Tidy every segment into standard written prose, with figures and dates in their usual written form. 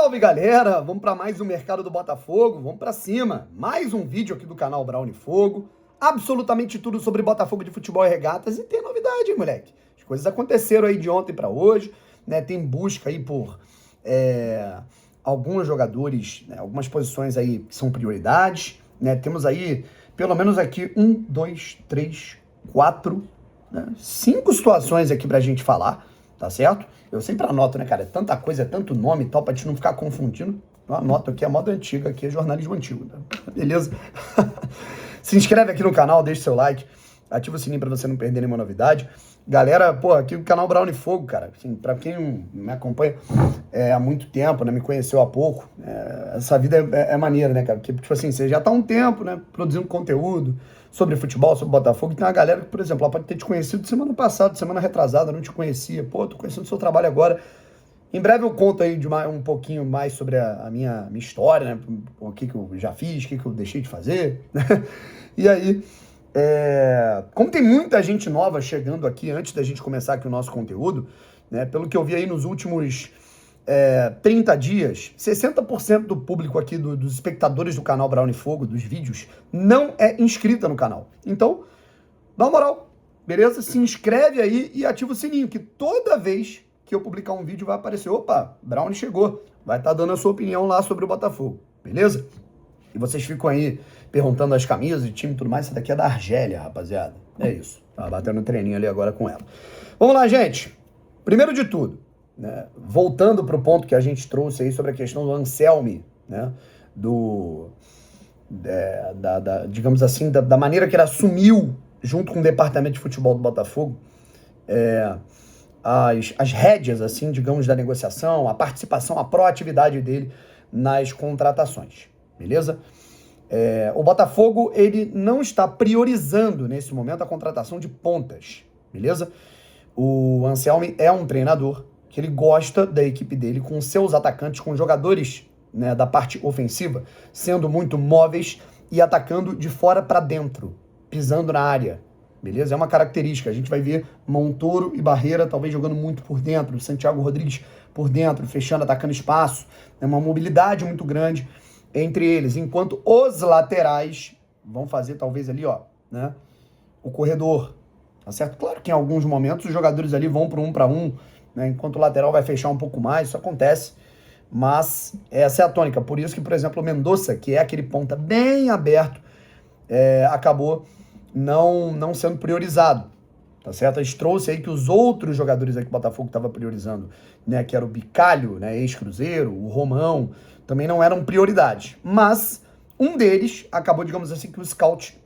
Salve, galera! Vamos para mais um Mercado do Botafogo, vamos para cima. Mais um vídeo aqui do canal Brown Fogo. Absolutamente tudo sobre Botafogo de futebol e regatas. E tem novidade, hein, moleque? As coisas aconteceram aí de ontem para hoje, né? Tem busca aí por alguns jogadores, né? Algumas posições aí que são prioridades, né? Temos aí, pelo menos aqui, 5 situações aqui pra gente falar, tá certo? Eu sempre anoto, né, cara? É tanta coisa, é tanto nome e tal, pra gente não ficar confundindo. Eu anoto aqui a moda antiga, aqui é jornalismo antigo, tá? Beleza? Se inscreve aqui no canal, deixa seu like, ativa o sininho pra você não perder nenhuma novidade. Galera, pô, aqui o canal Brown Fogo, cara, assim, pra quem me acompanha há muito tempo, né, me conheceu há pouco, essa vida é maneira, né, cara? Porque, tipo assim, você já tá há um tempo, né, produzindo conteúdo sobre futebol, sobre Botafogo, e tem uma galera que, por exemplo, ela pode ter te conhecido semana passada, semana retrasada, não te conhecia, pô, tô conhecendo o seu trabalho agora. Em breve eu conto aí um pouquinho mais sobre a minha história, né, o que eu já fiz, o que eu deixei de fazer, né? E aí, como tem muita gente nova chegando aqui antes da gente começar aqui o nosso conteúdo, né, pelo que eu vi aí nos últimos 30 dias, 60% do público aqui, dos espectadores do canal Brown Fogo, dos vídeos, não é inscrita no canal. Então, dá uma moral, beleza? Se inscreve aí e ativa o sininho, que toda vez que eu publicar um vídeo vai aparecer, opa, Brown chegou, vai estar dando a sua opinião lá sobre o Botafogo, beleza? E vocês ficam aí perguntando as camisas e time e tudo mais, essa daqui é da Argélia, rapaziada. É isso, tá batendo um treininho ali agora com ela. Vamos lá, gente. Primeiro de tudo, né, voltando para o ponto que a gente trouxe aí sobre a questão do Anselmi, né, digamos assim, da maneira que ele assumiu, junto com o departamento de futebol do Botafogo, as rédeas, assim, digamos, da negociação, a participação, a proatividade dele nas contratações, beleza? O Botafogo, ele não está priorizando, nesse momento, a contratação de pontas, beleza? O Anselmi é um treinador que ele gosta da equipe dele com seus atacantes, com jogadores, né, da parte ofensiva, sendo muito móveis e atacando de fora para dentro, pisando na área, beleza? É uma característica. A gente vai ver Montoro e Barreira talvez jogando muito por dentro, Santiago Rodrigues por dentro, fechando, atacando espaço. É uma mobilidade muito grande entre eles, enquanto os laterais vão fazer talvez ali, ó, né, o corredor, tá certo? Claro que em alguns momentos os jogadores ali vão para um, né, enquanto o lateral vai fechar um pouco mais, isso acontece, mas essa é a tônica. Por isso que, por exemplo, o Mendonça, que é aquele ponta bem aberto, acabou não sendo priorizado, tá certo? A gente trouxe aí que os outros jogadores aí que o Botafogo estava priorizando, né, que era o Bicalho, né, ex-Cruzeiro, o Romão, também não eram prioridades, mas um deles acabou, digamos assim, que o scout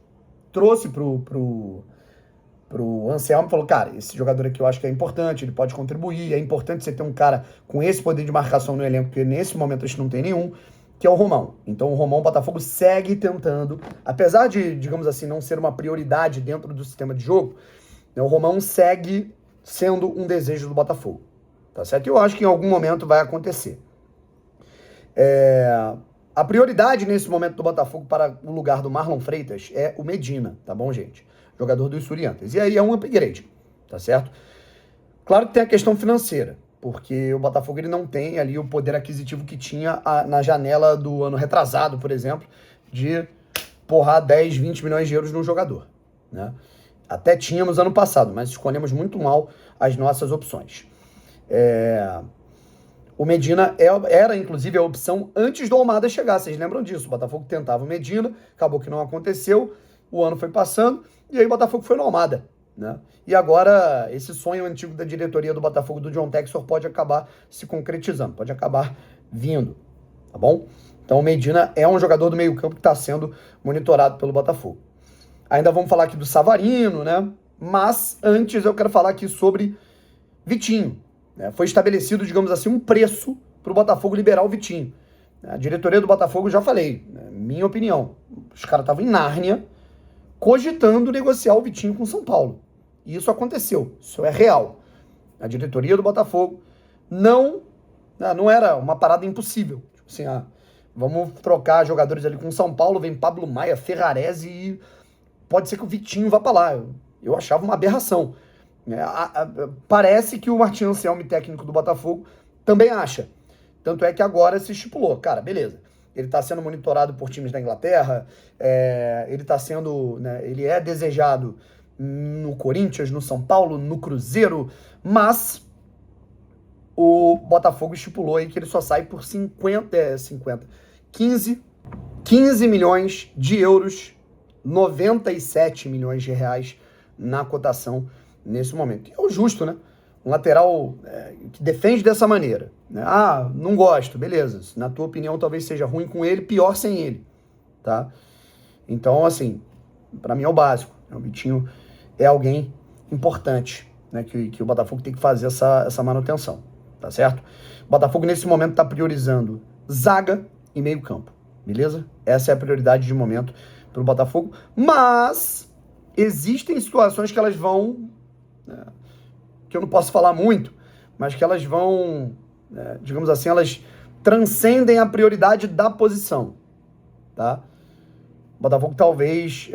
trouxe pro Anselmo e falou, cara, esse jogador aqui eu acho que é importante, ele pode contribuir, é importante você ter um cara com esse poder de marcação no elenco, porque nesse momento a gente não tem nenhum, que é o Romão. Então o Romão, o Botafogo segue tentando, apesar de, digamos assim, não ser uma prioridade dentro do sistema de jogo, né, o Romão segue sendo um desejo do Botafogo, tá certo? E eu acho que em algum momento vai acontecer. A prioridade nesse momento do Botafogo para o lugar do Marlon Freitas é o Medina, tá bom, gente? Jogador do Estudiantes. E aí é um upgrade, tá certo? Claro que tem a questão financeira, porque o Botafogo ele não tem ali o poder aquisitivo que tinha na janela do ano retrasado, por exemplo, de porrar 10, 20 milhões de euros num jogador, né? Até tínhamos ano passado, mas escolhemos muito mal as nossas opções. O Medina era, inclusive, a opção antes do Almada chegar. Vocês lembram disso? O Botafogo tentava o Medina, acabou que não aconteceu, o ano foi passando, e aí o Botafogo foi no Almada, né? E agora, esse sonho antigo da diretoria do Botafogo, do John Textor, pode acabar se concretizando, pode acabar vindo, tá bom? Então o Medina é um jogador do meio campo que está sendo monitorado pelo Botafogo. Ainda vamos falar aqui do Savarino, né? Mas antes eu quero falar aqui sobre Vitinho. Foi estabelecido, digamos assim, um preço para o Botafogo liberar o Vitinho. A diretoria do Botafogo, já falei, minha opinião, os caras estavam em Nárnia cogitando negociar o Vitinho com São Paulo. E isso aconteceu, isso é real. A diretoria do Botafogo não era uma parada impossível. Tipo assim, vamos trocar jogadores ali com São Paulo, vem Pablo Maia, Ferrarese e pode ser que o Vitinho vá para lá. Eu achava uma aberração. Parece que o Martin Anselmi, técnico do Botafogo, também acha. Tanto é que agora se estipulou, cara, beleza. Ele está sendo monitorado por times da Inglaterra, ele está sendo, né, ele é desejado no Corinthians, no São Paulo, no Cruzeiro, mas o Botafogo estipulou aí que ele só sai por 15 milhões de euros, 97 milhões de reais na cotação nesse momento. E é o justo, né? Um lateral que defende dessa maneira. Né? Ah, não gosto, beleza. Na tua opinião, talvez seja ruim com ele, pior sem ele, tá? Então, assim, para mim é o básico. O Vitinho é alguém importante, né? Que o Botafogo tem que fazer essa manutenção, tá certo? O Botafogo, nesse momento, tá priorizando zaga e meio campo, beleza? Essa é a prioridade de momento pro Botafogo, mas existem situações que elas vão... né, que eu não posso falar muito, mas que elas vão, digamos assim, elas transcendem a prioridade da posição, tá? O Botafogo talvez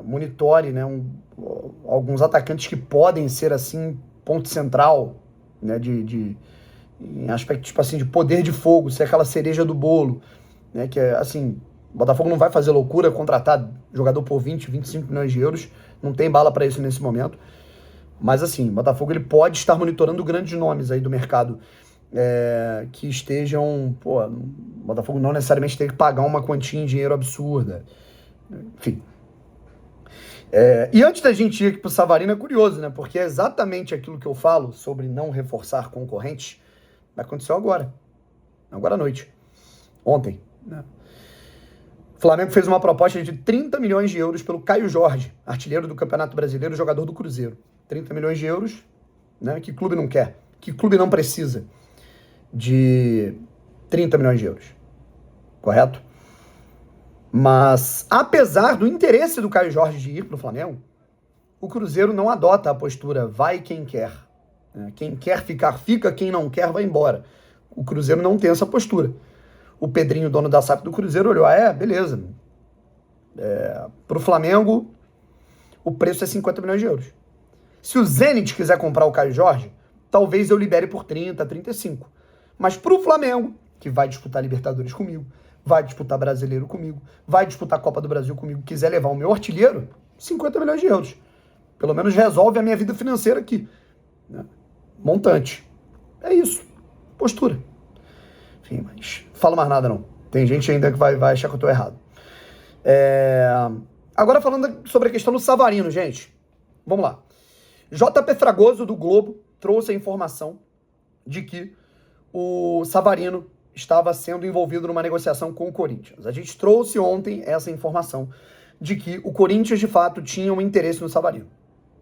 monitore, né, alguns atacantes que podem ser, assim, ponto central, né, em aspecto, tipo assim, de poder de fogo, ser aquela cereja do bolo, né, que é, assim, o Botafogo não vai fazer loucura, contratar jogador por 20, 25 milhões de euros, não tem bala para isso nesse momento. Mas assim, o Botafogo ele pode estar monitorando grandes nomes aí do mercado que estejam... Pô, o Botafogo não necessariamente tem que pagar uma quantia em dinheiro absurda. Enfim. E antes da gente ir aqui pro Savarino, é curioso, né? Porque é exatamente aquilo que eu falo sobre não reforçar concorrentes aconteceu agora. Agora à noite. Ontem, né? O Flamengo fez uma proposta de 30 milhões de euros pelo Caio Jorge, artilheiro do Campeonato Brasileiro, jogador do Cruzeiro. 30 milhões de euros, né? Que clube não quer? Que clube não precisa de 30 milhões de euros? Correto? Mas, apesar do interesse do Caio Jorge de ir para o Flamengo, o Cruzeiro não adota a postura vai quem quer. Quem quer ficar, fica. Quem não quer, vai embora. O Cruzeiro não tem essa postura. O Pedrinho, dono da SAF do Cruzeiro, olhou, beleza. Para o Flamengo, o preço é 50 milhões de euros. Se o Zenit quiser comprar o Caio Jorge, talvez eu libere por 30, 35. Mas para o Flamengo, que vai disputar Libertadores comigo, vai disputar Brasileiro comigo, vai disputar Copa do Brasil comigo, quiser levar o meu artilheiro, 50 milhões de euros. Pelo menos resolve a minha vida financeira aqui. Né? Montante. É isso. Postura. Enfim, mas falo mais nada não. Tem gente ainda que vai achar que eu tô errado. Agora falando sobre a questão do Savarino, gente. Vamos lá. JP Fragoso, do Globo, trouxe a informação de que o Savarino estava sendo envolvido numa negociação com o Corinthians. A gente trouxe ontem essa informação de que o Corinthians, de fato, tinha um interesse no Savarino.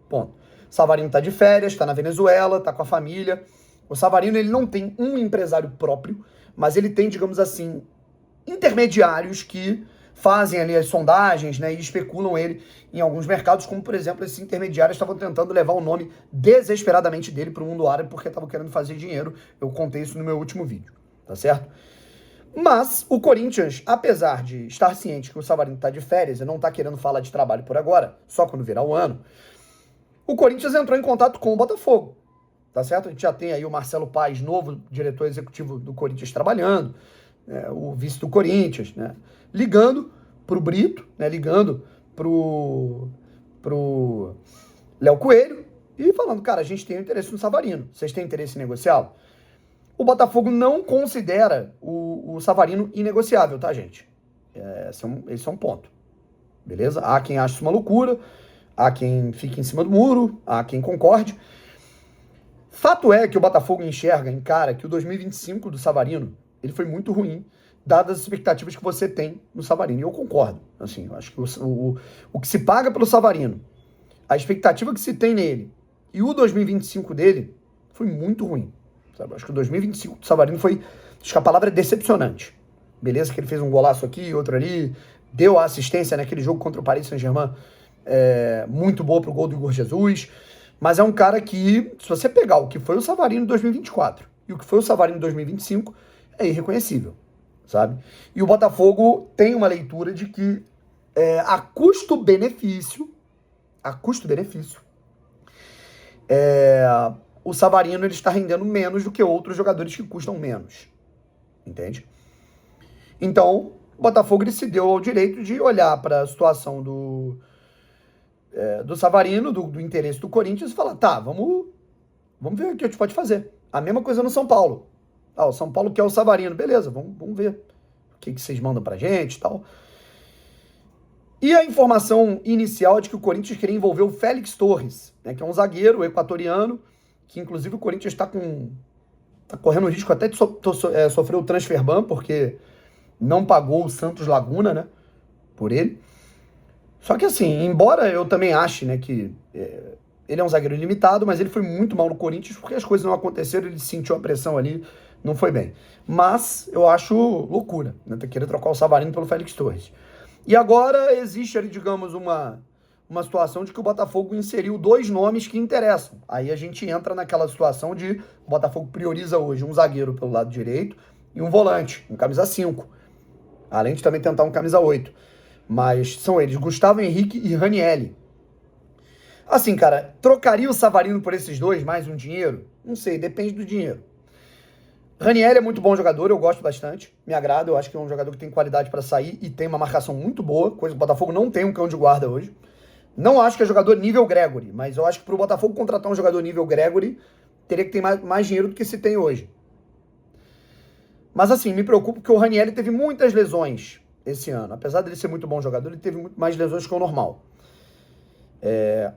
Ponto. Savarino está de férias, está na Venezuela, está com a família. O Savarino, ele não tem um empresário próprio, mas ele tem, digamos assim, intermediários que fazem ali as sondagens, né, e especulam ele em alguns mercados, como, por exemplo, esses intermediários estavam tentando levar o nome desesperadamente dele para o mundo árabe porque estavam querendo fazer dinheiro. Eu contei isso no meu último vídeo, tá certo? Mas o Corinthians, apesar de estar ciente que o Savarino está de férias e não está querendo falar de trabalho por agora, só quando virar o ano, o Corinthians entrou em contato com o Botafogo, tá certo? A gente já tem aí o Marcelo Paes, novo diretor executivo do Corinthians, trabalhando, o vice do Corinthians, né? Ligando pro Brito, né? Ligando pro Léo Coelho e falando, cara, a gente tem interesse no Savarino, vocês têm interesse em negociá-lo? O Botafogo não considera o Savarino inegociável, tá, gente? Esse é um ponto, beleza? Há quem ache isso uma loucura, há quem fique em cima do muro, há quem concorde. Fato é que o Botafogo encara que o 2025 do Savarino, ele foi muito ruim, dadas as expectativas que você tem no Savarino. E eu concordo. Assim, eu acho que o que se paga pelo Savarino, a expectativa que se tem nele e o 2025 dele foi muito ruim. Sabe? Eu acho que o 2025 do Savarino foi, acho que a palavra é decepcionante. Beleza que ele fez um golaço aqui, outro ali, deu a assistência naquele jogo contra o Paris Saint-Germain, muito boa pro gol do Igor Jesus, mas é um cara que, se você pegar o que foi o Savarino em 2024 e o que foi o Savarino em 2025, é irreconhecível, sabe? E o Botafogo tem uma leitura de que a custo-benefício, o Savarino ele está rendendo menos do que outros jogadores que custam menos, entende? Então, o Botafogo ele se deu ao direito de olhar para a situação do Savarino, do interesse do Corinthians, e falar, tá, vamos ver o que a gente pode fazer. A mesma coisa no São Paulo. Ah, o São Paulo quer o Savarino, beleza, vamos ver o que vocês mandam pra gente e tal. E a informação inicial é de que o Corinthians queria envolver o Félix Torres, né, que é um zagueiro equatoriano, que inclusive o Corinthians tá correndo o risco até de sofrer o transfer ban, porque não pagou o Santos Laguna, né, por ele. Só que assim, embora eu também ache, né, que ele é um zagueiro limitado, mas ele foi muito mal no Corinthians porque as coisas não aconteceram, ele sentiu a pressão ali, não foi bem. Mas eu acho loucura, né, querer trocar o Savarino pelo Félix Torres. E agora existe ali, digamos, uma situação de que o Botafogo inseriu 2 nomes que interessam. Aí a gente entra naquela situação de o Botafogo prioriza hoje um zagueiro pelo lado direito e um volante, um camisa 5. Além de também tentar um camisa 8. Mas são eles, Gustavo Henrique e Ranielli. Assim, cara, trocaria o Savarino por esses 2, mais um dinheiro? Não sei, depende do dinheiro. Ranielli é muito bom jogador, eu gosto bastante, me agrada, eu acho que é um jogador que tem qualidade para sair e tem uma marcação muito boa, coisa que o Botafogo não tem um cão de guarda hoje. Não acho que é jogador nível Gregory, mas eu acho que pro Botafogo contratar um jogador nível Gregory, teria que ter mais dinheiro do que se tem hoje. Mas assim, me preocupo que o Ranielli teve muitas lesões esse ano. Apesar dele ser muito bom jogador, ele teve muito mais lesões que o normal.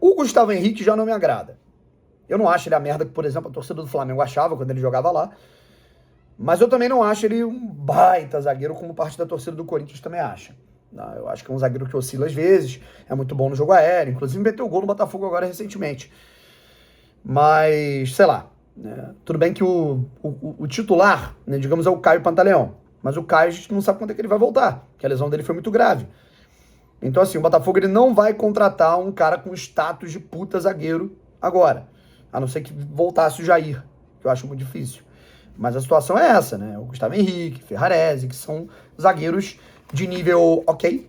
O Gustavo Henrique já não me agrada. Eu não acho ele a merda que, por exemplo, a torcida do Flamengo achava quando ele jogava lá. Mas eu também não acho ele um baita zagueiro, como parte da torcida do Corinthians também acha. Eu acho que é um zagueiro que oscila às vezes, é muito bom no jogo aéreo, inclusive meteu gol no Botafogo agora recentemente. Mas, sei lá, né? Tudo bem que o titular, né, digamos, é o Caio Pantaleão. Mas o Caio a gente não sabe quando é que ele vai voltar, porque a lesão dele foi muito grave. Então, assim, o Botafogo ele não vai contratar um cara com status de puta zagueiro agora. A não ser que voltasse o Jair, que eu acho muito difícil. Mas a situação é essa, né? O Gustavo Henrique, Ferrarese, que são zagueiros de nível ok,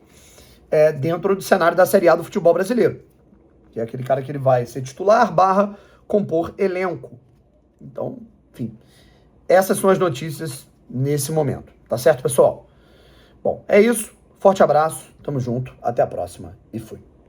dentro do cenário da Série A do futebol brasileiro. Que é aquele cara que ele vai ser titular / compor elenco. Então, enfim, essas são as notícias nesse momento. Tá certo, pessoal? Bom, é isso. Forte abraço, tamo junto, até a próxima e fui.